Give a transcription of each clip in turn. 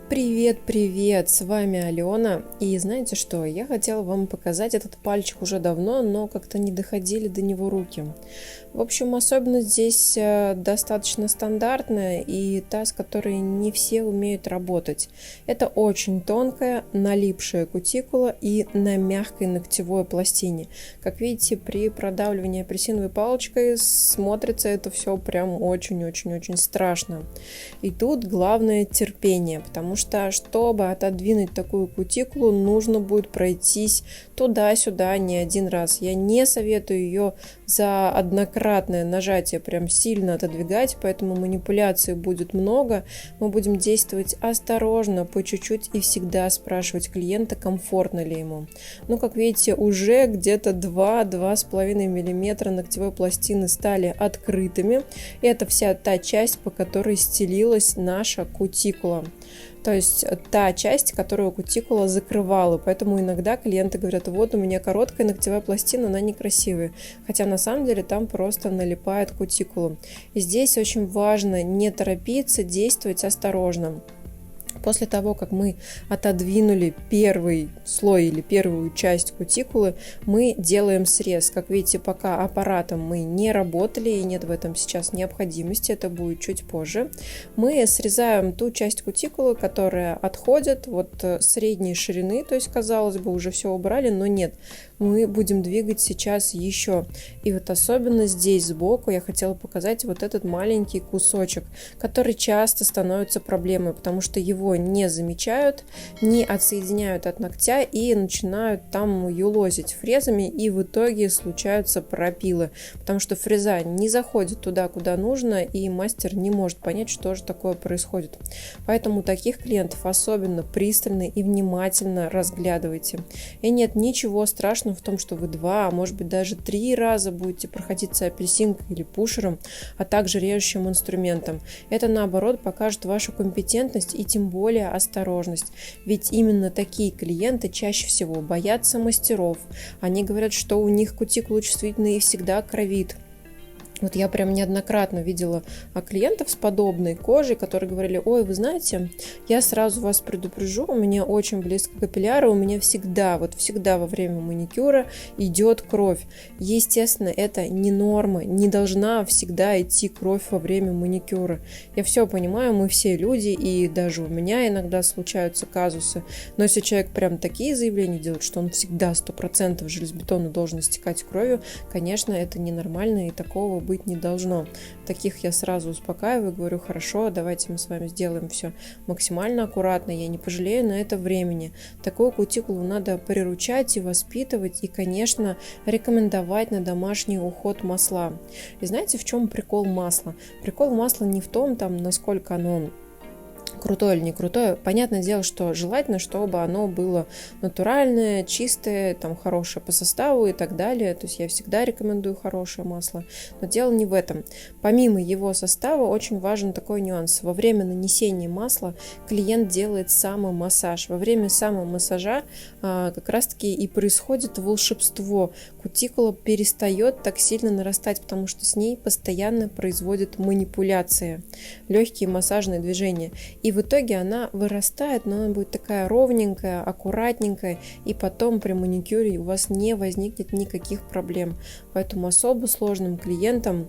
Привет, с вами Алена. И знаете что, я хотела вам показать этот пальчик уже давно, но как-то не доходили до него руки. В общем, особенность здесь достаточно стандартная и та, с которой не все умеют работать. Это очень тонкая, налипшая кутикула и на мягкой ногтевой пластине. Как видите, при продавливании апельсиновой палочкой смотрится это все прям очень-очень-очень страшно. И тут главное терпение, потому что, чтобы отодвинуть такую кутикулу, нужно будет пройтись туда-сюда не один раз. Я не советую ее за однократное нажатие прям сильно отодвигать, поэтому манипуляций будет много. Мы будем действовать осторожно, по чуть-чуть и всегда спрашивать клиента, комфортно ли ему. Ну, как видите, уже где-то 2-2,5 мм ногтевой пластины стали открытыми. И это вся та часть, по которой стелилась наша кутикула. То есть та часть, которую кутикула закрывала. Поэтому иногда клиенты говорят: вот у меня короткая ногтевая пластина, она некрасивая. Хотя на самом деле там просто налипает кутикула. И здесь очень важно не торопиться, действовать осторожно. После того, как мы отодвинули первый слой или первую часть кутикулы, мы делаем срез. Как видите, пока аппаратом мы не работали и нет в этом сейчас необходимости, это будет чуть позже. Мы срезаем ту часть кутикулы, которая отходит вот средней ширины, то есть, казалось бы, уже все убрали, но нет. Мы будем двигать сейчас еще. И вот особенно здесь сбоку я хотела показать вот этот маленький кусочек, который часто становится проблемой, потому что его не замечают, не отсоединяют от ногтя и начинают там юлозить фрезами, и в итоге случаются пропилы, потому что фреза не заходит туда, куда нужно, и мастер не может понять, что же такое происходит. Поэтому таких клиентов особенно пристально и внимательно разглядывайте. И нет ничего страшного в том, что вы 2, а может быть даже 3 раза будете проходиться апельсинкой или пушером, а также режущим инструментом. Это наоборот покажет вашу компетентность и тем более осторожность. Ведь именно такие клиенты чаще всего боятся мастеров. Они говорят, что у них кутикула чувствительная и всегда кровит. Вот я прям неоднократно видела клиентов с подобной кожей, которые говорили: ой, вы знаете, я сразу вас предупрежу, у меня очень близко капилляры, у меня всегда во время маникюра идет кровь. Естественно, это не норма, не должна всегда идти кровь во время маникюра. Я все понимаю, мы все люди, и даже у меня иногда случаются казусы, но если человек прям такие заявления делает, что он всегда 100% железобетонно должен истекать кровью, конечно, это ненормально, и такого быть не должно. Таких я сразу успокаиваю, говорю: хорошо, давайте мы с вами сделаем все максимально аккуратно, я не пожалею на это времени. Такую кутикулу надо приручать и воспитывать, и, конечно, рекомендовать на домашний уход масла. И знаете, в чем прикол масла? Прикол масла не в том, насколько оно крутое или не крутое. Понятное дело, что желательно, чтобы оно было натуральное, чистое, хорошее по составу и так далее. То есть я всегда рекомендую хорошее масло. Но дело не в этом. Помимо его состава очень важен такой нюанс. Во время нанесения масла клиент делает самомассаж. Во время самомассажа как раз-таки и происходит волшебство. Кутикула перестает так сильно нарастать, потому что с ней постоянно производят манипуляции. Легкие массажные движения. И в итоге она вырастает, но она будет такая ровненькая, аккуратненькая, и потом при маникюре у вас не возникнет никаких проблем. Поэтому особо сложным клиентам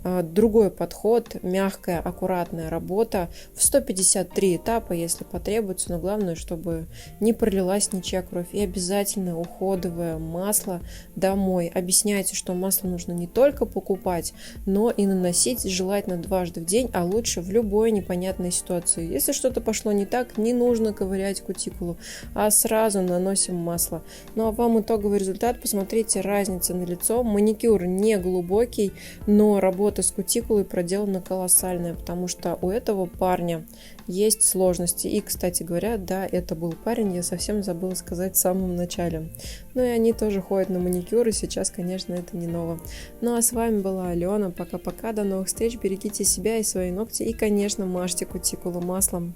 другой подход, мягкая, аккуратная работа в 153 этапа, если потребуется, но главное, чтобы не пролилась ничья кровь. И обязательно уходовое масло домой. Объясняйте, что масло нужно не только покупать, но и наносить желательно дважды в день, а лучше в любой непонятной ситуации. Если что-то пошло не так, не нужно ковырять кутикулу, а сразу наносим масло. Ну а вам итоговый результат, посмотрите, разница на лицо. Маникюр не глубокий, но работа с кутикулой проделана колоссальная, потому что у этого парня есть сложности. И, кстати говоря, да, это был парень, я совсем забыла сказать в самом начале. Ну и они тоже ходят на маникюр, и сейчас, конечно, это не ново. Ну а с вами была Алена. Пока-пока, до новых встреч, берегите себя и свои ногти, и, конечно, мажьте кутикулу маслом.